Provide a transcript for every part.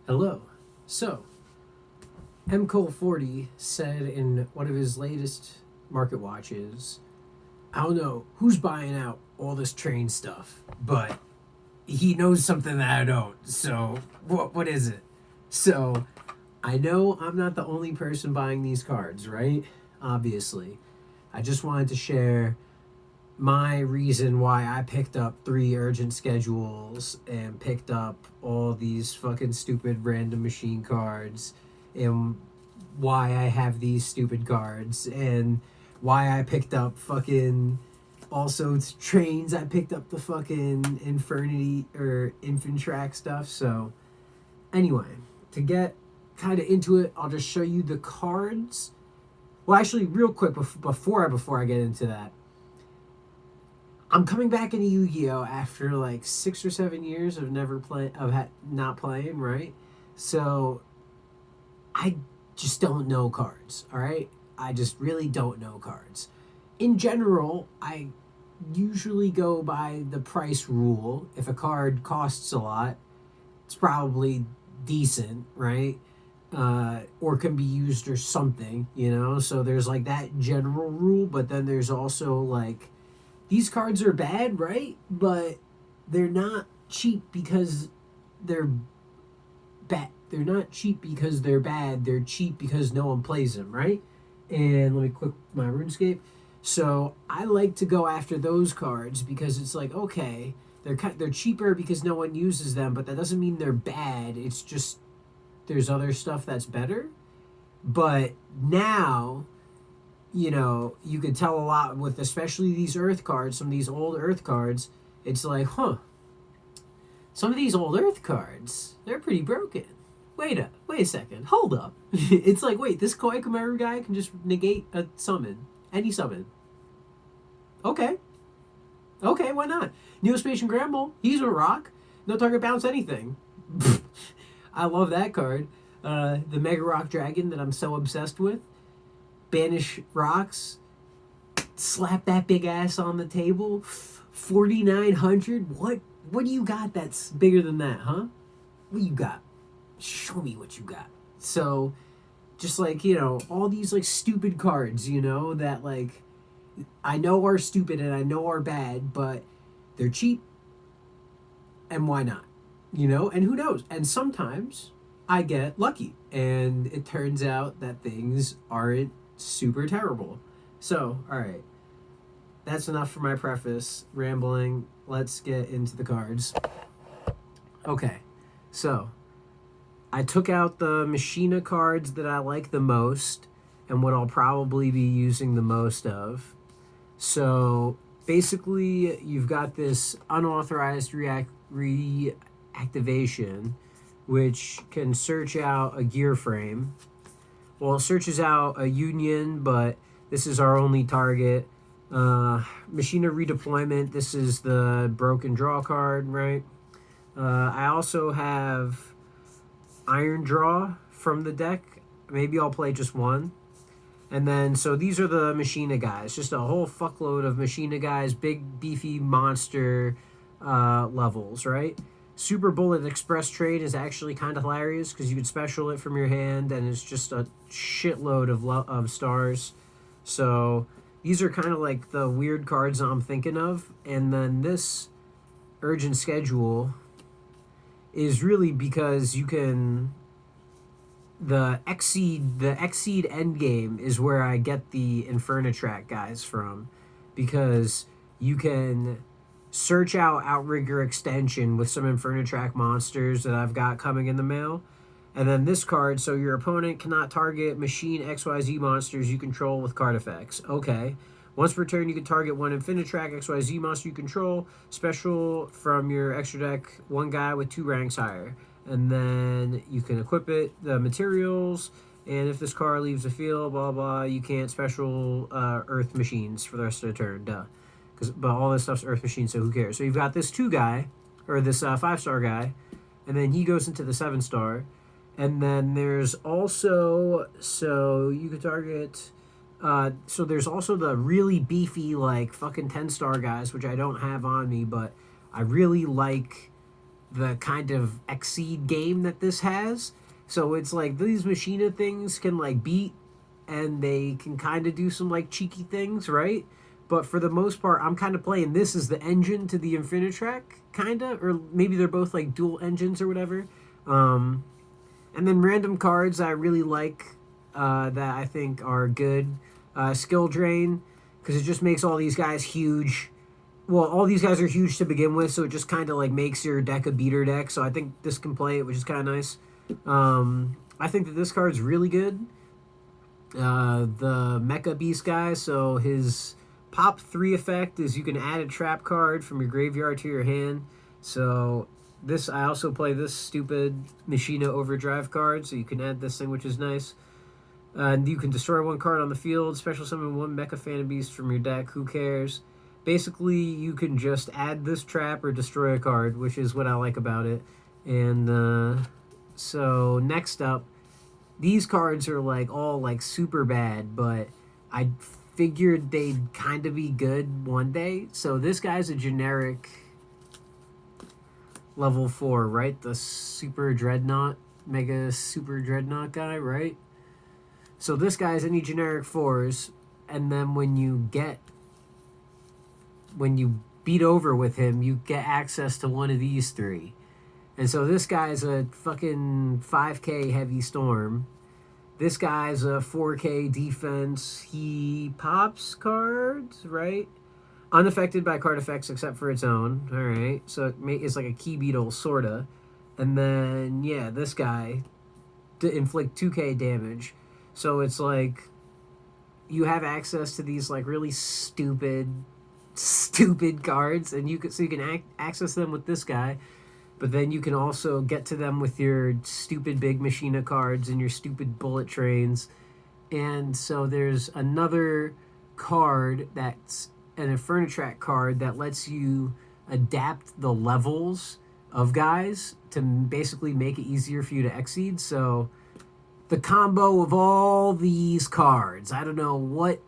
Hello. So, MCole40 said in one of his latest market watches, I don't know who's buying out all this train stuff, but he knows something that I don't. So, what is it? So, I know I'm not the only person buying these cards, right? Obviously. I just wanted to share my reason why I picked up 3 urgent schedules and picked up all these fucking stupid random machine cards and why I have these stupid cards and why I picked up fucking also trains. I picked up the fucking Infernity or Infintrack stuff. So anyway, to get kind of into it, I'll just show you the cards. Well, actually, real quick before I get into that, I'm coming back into Yu-Gi-Oh after like 6 or 7 years of not playing, right? So I just don't know cards, all right? I just really don't know cards. In general, I usually go by the price rule. If a card costs a lot, it's probably decent, right? Or can be used or something, you know? So there's like that general rule, but then there's also like these cards are bad, right? But they're not cheap because they're bad. They're not cheap because they're bad. They're cheap because no one plays them, right? And let me click my RuneScape. So I like to go after those cards because it's like, okay, they're cheaper because no one uses them, but that doesn't mean they're bad. It's just there's other stuff that's better. But now, you could tell a lot with especially these Earth cards, some of these old Earth cards. It's like, some of these old Earth cards, they're pretty broken. Wait a second, hold up. It's like, wait, this Koi Komaru guy can just negate a summon, any summon. Okay, why not? Neospatian Gramble, he's a rock. No target bounce anything. I love that card. The Mega Rock Dragon that I'm so obsessed with. Banish rocks, slap that big ass on the table. 4,900. What do you got that's bigger than that, huh? What you got? Show me what you got. So, just like, all these like stupid cards, that like I know are stupid and I know are bad, but they're cheap and why not? And who knows? And sometimes I get lucky and it turns out that things aren't super terrible. So, all right. That's enough for my preface, rambling. Let's get into the cards. Okay. So, I took out the Machina cards that I like the most and what I'll probably be using the most of. So, basically, you've got this unauthorized reactivation, which can search out a gear frame. Well, it searches out a union, but this is our only target. Machina redeployment, this is the broken draw card, right? I also have Iron Draw from the deck. Maybe I'll play just one. And then, so these are the Machina guys. Just a whole fuckload of Machina guys, big, beefy monster levels, right? Super Bullet Express Trade is actually kind of hilarious because you could special it from your hand and it's just a shitload of stars. So these are kind of like the weird cards I'm thinking of. And then this Urgent Schedule is really because you can... The Exceed endgame is where I get the Infernitrack guys from because you can search out Outrigger Extension with some Infernitrack monsters that I've got coming in the mail. And then this card, so your opponent cannot target machine XYZ monsters you control with card effects. Okay. Once per turn, you can target one Infinitrack XYZ monster you control. Special from your extra deck, one guy with 2 ranks higher. And then you can equip it, the materials, and if this card leaves the field, blah, blah, you can't special Earth machines for the rest of the turn, duh. But all this stuff's Earth machines, so who cares? So you've got this 2 guy, or this 5-star guy, and then he goes into the 7-star. And then there's also, so you could target... so there's also the really beefy, like, fucking 10-star guys, which I don't have on me, but I really like the kind of exceed game that this has. So it's like these Machina things can like beat, and they can kind of do some like cheeky things, right? But for the most part, I'm kind of playing this as the engine to the Infinitrack, kind of, or maybe they're both like dual engines or whatever. Um, and then random cards I really like, that I think are good. Skill Drain, because it just makes all these guys huge. Well, all these guys are huge to begin with, so it just kind of like makes your deck a beater deck. So I think this can play it, which is kind of nice. I think that this card's really good. The Mecha Beast guy, so his pop 3 effect is you can add a trap card from your graveyard to your hand. So this, I also play this stupid Machina Overdrive card, so you can add this thing, which is nice. And you can destroy 1 card on the field, special summon 1 Mecha Phantom Beast from your deck, who cares? Basically, you can just add this trap or destroy a card, which is what I like about it. And so next up, these cards are like all like super bad, but I figured they'd kind of be good one day. So this guy's a generic level 4, right? The Super Dreadnought, Mega Super Dreadnought guy, right? So this guy's any generic 4s, and then when you beat over with him, you get access to one of these 3. And so this guy's a fucking 5k heavy storm. This guy's a 4k defense. He pops cards, right? Unaffected by card effects except for its own. All right. So it's like a key beetle, sorta. And then, yeah, this guy to inflict 2k damage. So it's like you have access to these like really stupid cards, and you can access them with this guy. But then you can also get to them with your stupid big Machina cards and your stupid bullet trains. And so there's another card that's an Infernitrack card that lets you adapt the levels of guys to basically make it easier for you to exceed. So the combo of all these cards, I don't know what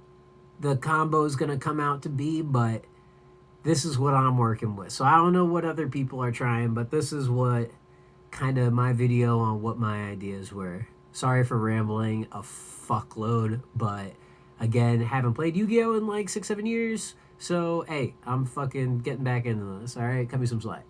the combo is going to come out to be, but this is what I'm working with. So I don't know what other people are trying, but this is what kind of my video on what my ideas were. Sorry for rambling a fuckload, but again, haven't played Yu-Gi-Oh in like 6-7 years. So hey, I'm fucking getting back into this. All right, cut me some slack.